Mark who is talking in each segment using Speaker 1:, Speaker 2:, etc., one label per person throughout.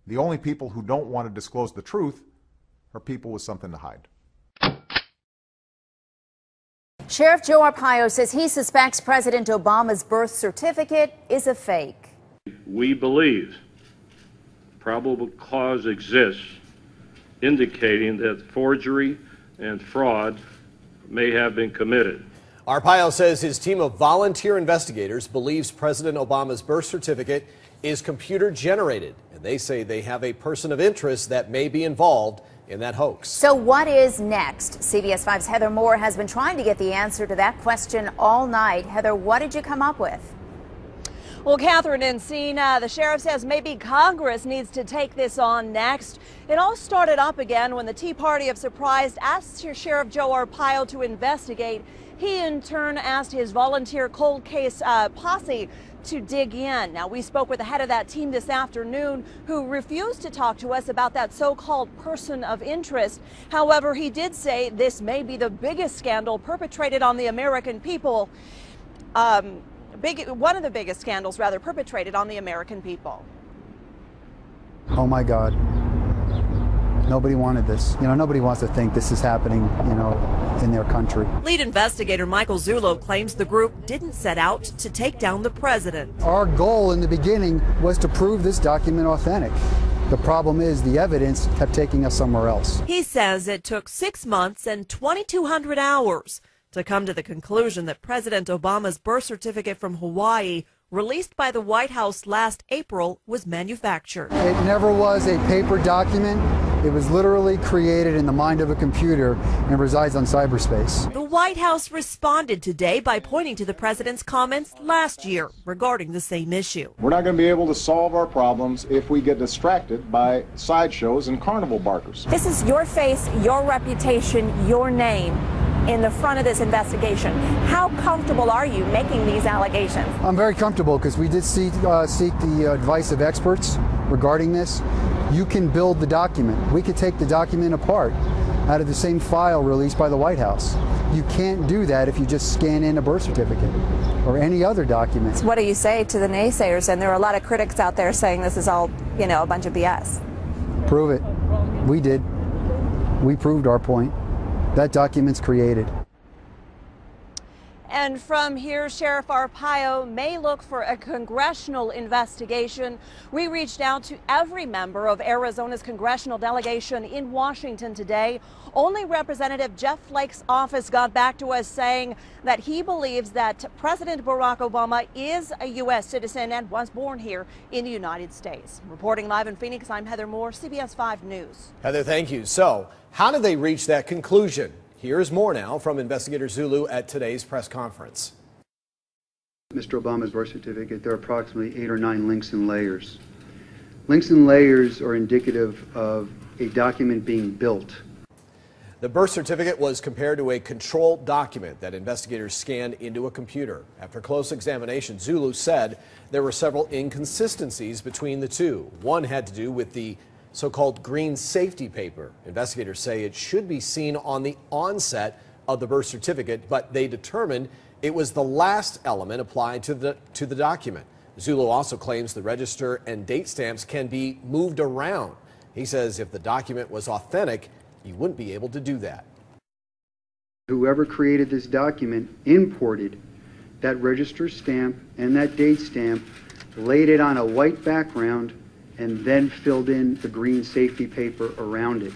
Speaker 1: The only people who don't want to disclose the truth are people with something to hide.
Speaker 2: Sheriff Joe Arpaio says he suspects President Obama's birth certificate is a fake.
Speaker 3: We believe probable cause exists indicating that forgery and fraud may have been committed.
Speaker 4: Arpaio says his team of volunteer investigators believes President Obama's birth certificate is computer generated, and they say they have a person of interest that may be involved in that hoax.
Speaker 2: So what is next? CBS 5's Heather Moore has been trying to get the answer to that question all night. Heather, what did you come up with?
Speaker 5: Well, Catherine and Cena, the sheriff says maybe Congress needs to take this on next. It all started up again when the Tea Party of Surprise asked Sheriff Joe Arpaio to investigate. He in turn asked his volunteer cold case posse to dig in. Now, we spoke with the head of that team this afternoon who refused to talk to us about that so-called person of interest. However, he did say this may be the biggest scandal perpetrated on the American people. One of the biggest scandals, rather, perpetrated on the American people.
Speaker 6: Oh my God. Nobody wanted this. Nobody wants to think this is happening, in their country.
Speaker 7: Lead investigator Michael Zullo claims the group didn't set out to take down the president.
Speaker 6: Our goal in the beginning was to prove this document authentic. The problem is the evidence kept taking us somewhere else.
Speaker 7: He says it took 6 months and 2,200 hours to come to the conclusion that President Obama's birth certificate from Hawaii, released by the White House last April, was manufactured.
Speaker 6: It never was a paper document. It was literally created in the mind of a computer and resides on cyberspace.
Speaker 7: The White House responded today by pointing to the president's comments last year regarding the same issue.
Speaker 8: We're not going to be able to solve our problems if we get distracted by sideshows and carnival barkers.
Speaker 9: This is your face, your reputation, your name in the front of this investigation. How comfortable are you making these allegations?
Speaker 6: I'm very comfortable because we did seek the advice of experts regarding this. You can build the document. We could take the document apart out of the same file released by the White House. You can't do that if you just scan in a birth certificate or any other document.
Speaker 9: What do you say to the naysayers? And there are a lot of critics out there saying this is all, a bunch of BS.
Speaker 6: Prove it. We did. We proved our point. That document's created.
Speaker 5: And from here, Sheriff Arpaio may look for a congressional investigation. We reached out to every member of Arizona's congressional delegation in Washington today. Only Representative Jeff Flake's office got back to us saying that he believes that President Barack Obama is a U.S. citizen and was born here in the United States. Reporting live in Phoenix, I'm Heather Moore, CBS 5 News.
Speaker 4: Heather, thank you. So, how did they reach that conclusion? Here's more now from Investigator Zulu at today's press conference.
Speaker 10: Mr. Obama's birth certificate, there are approximately 8 or 9 links and layers. Links and layers are indicative of a document being built.
Speaker 4: The birth certificate was compared to a control document that investigators scanned into a computer. After close examination, Zulu said there were several inconsistencies between the two. One had to do with the so-called green safety paper. Investigators say it should be seen on the onset of the birth certificate, but they determined it was the last element applied to the document. Zulu also claims the register and date stamps can be moved around. He says if the document was authentic, you wouldn't be able to do that.
Speaker 10: Whoever created this document imported that register stamp and that date stamp, laid it on a white background, and then filled in the green safety paper around it.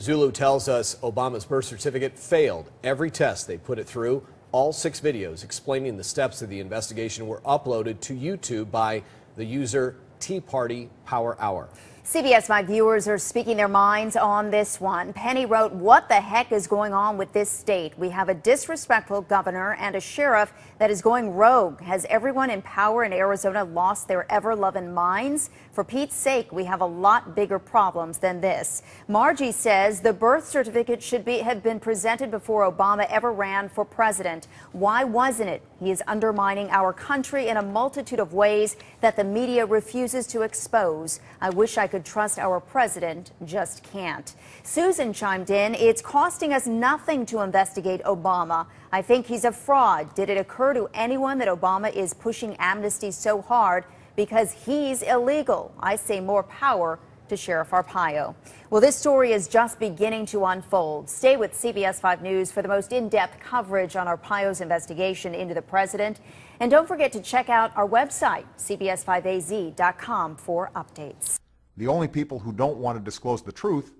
Speaker 4: Zulu tells us Obama's birth certificate failed every test they put it through. All 6 videos explaining the steps of the investigation were uploaded to YouTube by the user Tea Party Power Hour.
Speaker 2: CBS 5 viewers are speaking their minds on this one. Penny wrote, "What the heck is going on with this state? We have a disrespectful governor and a sheriff that is going rogue. Has everyone in power in Arizona lost their ever-loving minds? For Pete's sake, we have a lot bigger problems than this." Margie says the birth certificate should have been presented before Obama ever ran for president. Why wasn't it? He is undermining our country in a multitude of ways that the media refuses to expose. I wish I could trust our president, just can't. Susan chimed in, "It's costing us nothing to investigate Obama. I think he's a fraud. Did it occur to anyone that Obama is pushing amnesty so hard because he's illegal. I say more power to Sheriff Arpaio. Well, this story is just beginning to unfold. Stay with CBS 5 News for the most in-depth coverage on Arpaio's investigation into the president. And don't forget to check out our website, cbs5az.com, for updates.
Speaker 1: The only people who don't want to disclose the truth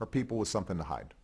Speaker 1: are people with something to hide.